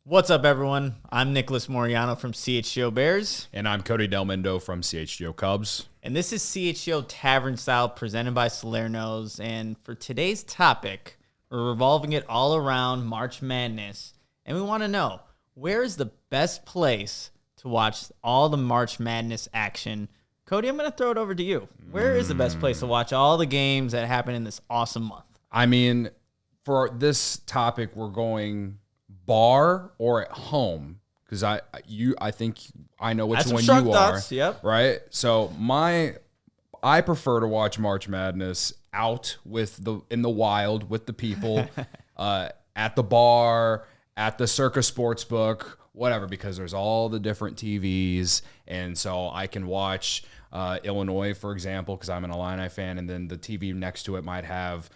What's up, everyone? I'm Nicholas Moreano from CHGO Bears. And I'm Cody Delmendo from CHGO Cubs. And this is CHGO Tavern Style presented by Salerno's. And for today's topic, we're revolving it all around March Madness. And we want to know, where is the best place to watch all the March Madness action? Cody, I'm going to throw it over to you. Where is the best place to watch all the games that happen in this awesome month? I mean, for this topic, we're going bar or at home, because I think I know which one you are. Yep. Right. So I prefer to watch March Madness out in the wild with the people, at the bar, at the Circus Sportsbook, whatever, because there's all the different TVs, and so I can watch Illinois, for example, because I'm an Illini fan, and then the TV next to it might have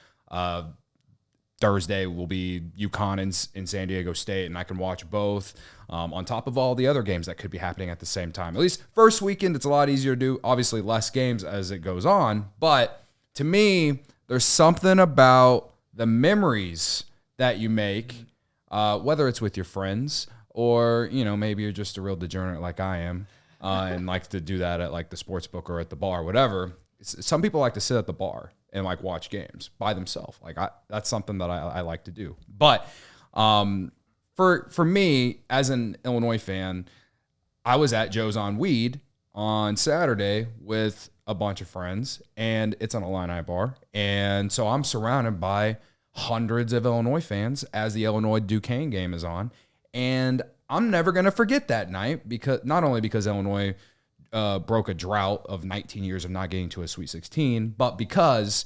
Thursday will be UConn in San Diego State, and I can watch both on top of all the other games that could be happening at the same time. At least first weekend, it's a lot easier to do. Obviously, less games as it goes on. But to me, there's something about the memories that you make, whether it's with your friends or, maybe you're just a real degenerate like I am and like to do that at like the sports book or at the bar, whatever. Some people like to sit at the bar and like watch games by themselves. Like that's something that I like to do. But for me as an Illinois fan, I was at Joe's on Weed on Saturday with a bunch of friends, and it's an Illini bar. And so I'm surrounded by hundreds of Illinois fans as the Illinois Duquesne game is on. And I'm never going to forget that night, because not only because Illinois broke a drought of 19 years of not getting to a Sweet 16, but because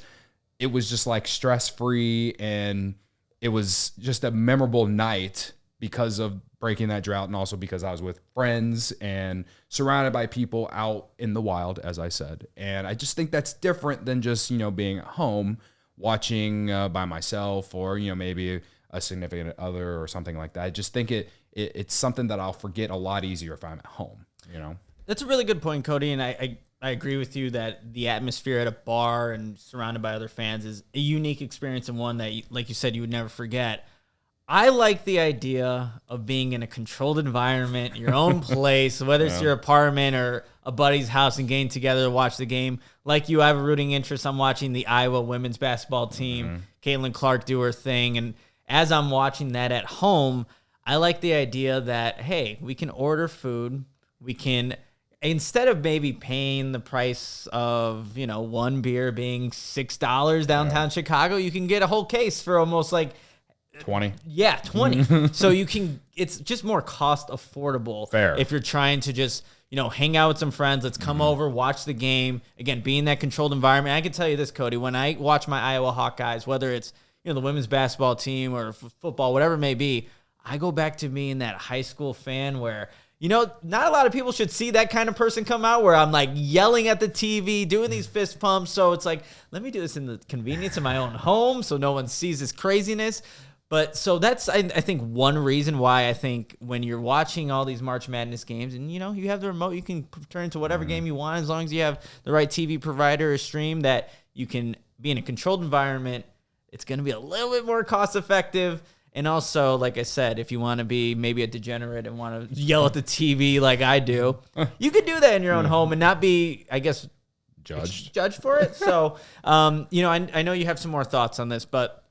it was just like stress-free, and it was just a memorable night because of breaking that drought, and also because I was with friends and surrounded by people out in the wild, as I said. And I just think that's different than just, being at home watching by myself, or, maybe a significant other or something like that. I just think it's something that I'll forget a lot easier if I'm at home, That's a really good point, Cody, and I agree with you that the atmosphere at a bar and surrounded by other fans is a unique experience, and one that, like you said, you would never forget. I like the idea of being in a controlled environment, your own place, whether it's your apartment or a buddy's house, and getting together to watch the game. Like you, I have a rooting interest. I'm watching the Iowa women's basketball team, Caitlin Clark, do her thing, and as I'm watching that at home, I like the idea that, hey, we can order food, we can, instead of maybe paying the price of, one beer being $6 downtown Chicago, you can get a whole case for almost like 20. Yeah, 20. So it's just more cost affordable. Fair. If you're trying to just, hang out with some friends, let's come over, watch the game. Again, be in that controlled environment. I can tell you this, Cody, when I watch my Iowa Hawkeyes, whether it's, the women's basketball team or football, whatever it may be, I go back to being that high school fan where, not a lot of people should see that kind of person come out, where I'm like yelling at the TV, doing these fist pumps. So it's like, let me do this in the convenience of my own home so no one sees this craziness. But so that's, I think, one reason why I think when you're watching all these March Madness games, and, you have the remote, you can turn into whatever game you want, as long as you have the right TV provider or stream, that you can be in a controlled environment. It's going to be a little bit more cost effective. And also, like I said, if you want to be maybe a degenerate and want to yell at the TV like I do, you could do that in your own home and not be, I guess, judged for it. So, I know you have some more thoughts on this, but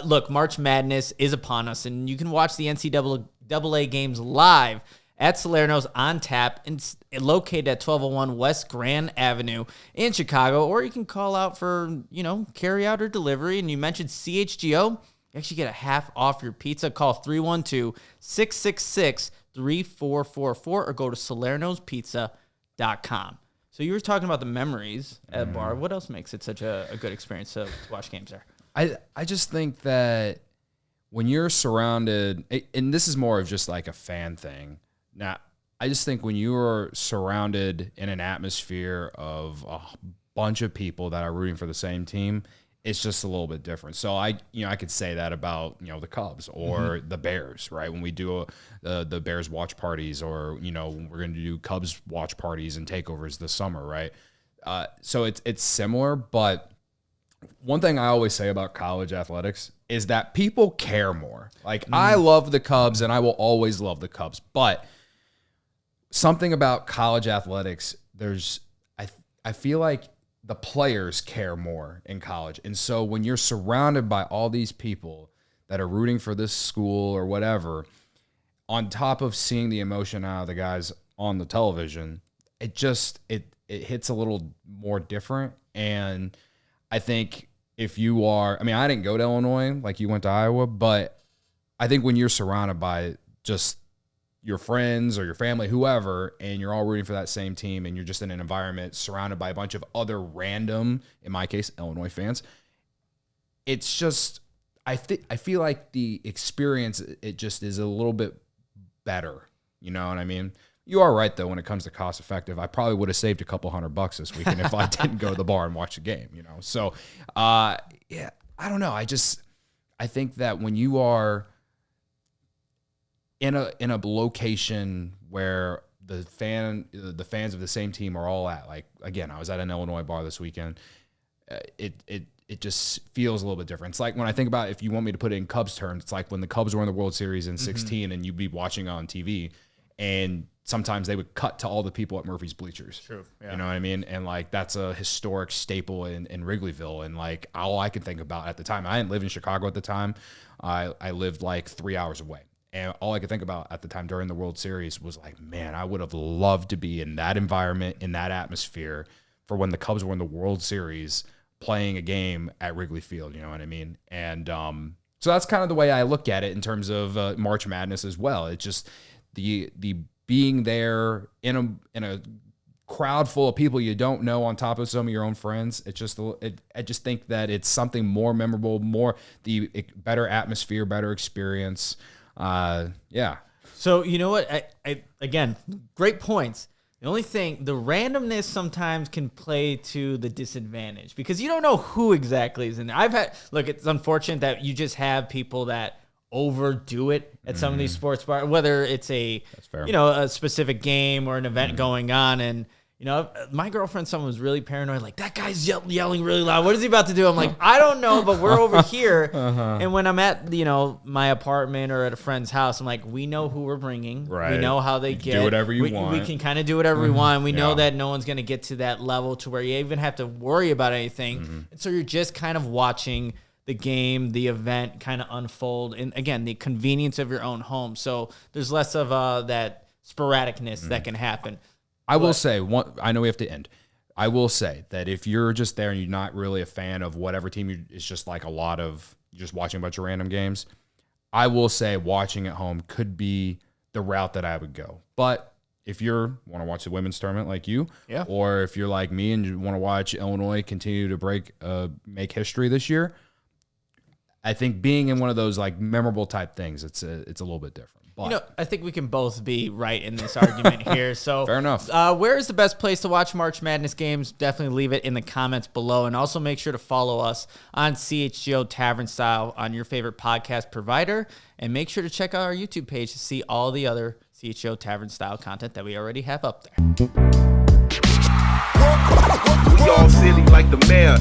look, March Madness is upon us, and you can watch the NCAA games live at Salerno's on tap, and located at 1201 West Grand Avenue in Chicago, or you can call out for, carry out or delivery. And you mentioned CHGO. You actually get a half off your pizza. Call 312-666-3444 or go to salernospizza.com. So you were talking about the memories at a bar. What else makes it such a good experience to watch games there? I just think that when you're surrounded, and this is more of just like a fan thing. Now, I just think when you are surrounded in an atmosphere of a bunch of people that are rooting for the same team, it's just a little bit different. So I could say that about, the Cubs or the Bears, right? When we do the Bears watch parties, or, we're going to do Cubs watch parties and takeovers this summer, right? So it's similar, but one thing I always say about college athletics is that people care more. Like, I love the Cubs and I will always love the Cubs, but something about college athletics, I feel like the players care more in college. And so when you're surrounded by all these people that are rooting for this school or whatever, on top of seeing the emotion out of the guys on the television, it hits a little more different. And I think if you are, I mean, I didn't go to Illinois like you went to Iowa, but I think when you're surrounded by just your friends or your family, whoever, and you're all rooting for that same team and you're just in an environment surrounded by a bunch of other random, in my case, Illinois fans, it's just, I feel like the experience, it just is a little bit better. You know what I mean? You are right, though, when it comes to cost effective. I probably would have saved a couple $100 this weekend if I didn't go to the bar and watch the game, you know? So, yeah, I don't know. I think that when you are in a location where the fans of the same team are all at, like, again, I was at an Illinois bar this weekend. It just feels a little bit different. It's like when I think about, if you want me to put it in Cubs terms, it's like when the Cubs were in the World Series in 16 and you'd be watching on TV, and sometimes they would cut to all the people at Murphy's bleachers. True. Yeah. You know what I mean? And like, that's a historic staple in Wrigleyville. And like, all I could think about at the time, I didn't live in Chicago at the time. I lived like 3 hours away. And all I could think about at the time during the World Series was like, man, I would have loved to be in that environment, in that atmosphere for when the Cubs were in the World Series playing a game at Wrigley Field. You know what I mean? And so that's kind of the way I look at it in terms of March Madness as well. It's just the being there in a crowd full of people you don't know, on top of some of your own friends. It's just I just think that it's something more memorable, the better atmosphere, better experience. Yeah. So, you know what? I again, great points. The only thing, the randomness sometimes can play to the disadvantage because you don't know who exactly is in there. It's unfortunate that you just have people that overdo it at some of these sports bars, whether it's a specific game or an event going on. And, you know, my girlfriend, someone was really paranoid, like, that guy's yelling really loud. What is he about to do? I'm like, I don't know, but we're over here. And when I'm at, my apartment or at a friend's house, I'm like, we know who we're bringing. Right. We know how they get. Do whatever you want. We can kind of do whatever we want. We know that no one's going to get to that level to where you even have to worry about anything. And so you're just kind of watching the game, the event kind of unfold. And again, the convenience of your own home. So there's less of that sporadicness that can happen. I will say, I know we have to end. I will say that if you're just there and you're not really a fan of whatever team, it's just like you're just watching a bunch of random games, I will say watching at home could be the route that I would go. But if you want to watch the women's tournament like you, or if you're like me and you want to watch Illinois continue to make history this year, I think being in one of those like memorable type things, it's a little bit different. But I think we can both be right in this argument here. So fair enough. Where is the best place to watch March Madness games? Definitely leave it in the comments below. And also make sure to follow us on CHGO Tavern Style on your favorite podcast provider. And make sure to check out our YouTube page to see all the other CHGO Tavern Style content that we already have up there. We all silly like the mayor.